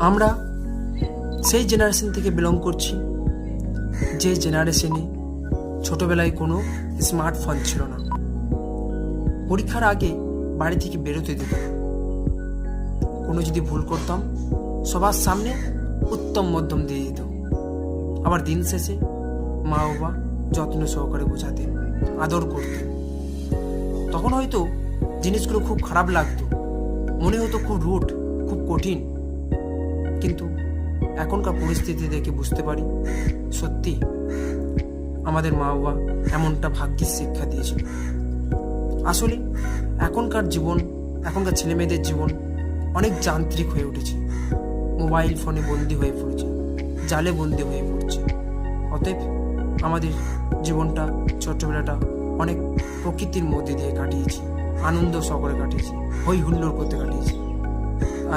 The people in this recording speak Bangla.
আমরা সেই জেনারেশন থেকে বিলং করছি যে জেনারেশনে ছোটবেলায় কোনো স্মার্টফোন ছিল না। পরীক্ষার আগে বাড়ি থেকে বেরোতে দিত না। কোনো যদি ভুল করতাম সবার সামনে উত্তম মধ্যম দিয়ে দিত। আবার দিন শেষে মা বাবা যত্ন সহকারে বোঝাতেন, আদর করতেন। তখন হয়তো জিনিসগুলো খুব খারাপ লাগতো, মনে হতো খুব রুট, খুব কঠিন। কিন্তু এখনকার পরিস্থিতি দেখে বুঝতে পারি সত্যি আমাদের মা বাবা এমনটা ভাগ্যের শিক্ষা দিয়েছিল। আসলে এখনকার ছেলে মেয়েদের জীবন অনেক যান্ত্রিক হয়ে উঠেছে, মোবাইল ফোনে বন্দি হয়ে পড়েছে, জালে বন্দি হয়ে পড়ছে। অতএব আমাদের জীবনটা, ছোটবেলাটা অনেক প্রকৃতির মধ্যে দিয়ে কাটিয়েছি, আনন্দ সহকারে কাটিয়েছি, হই হুল্লোড় করতে কাটিয়েছি।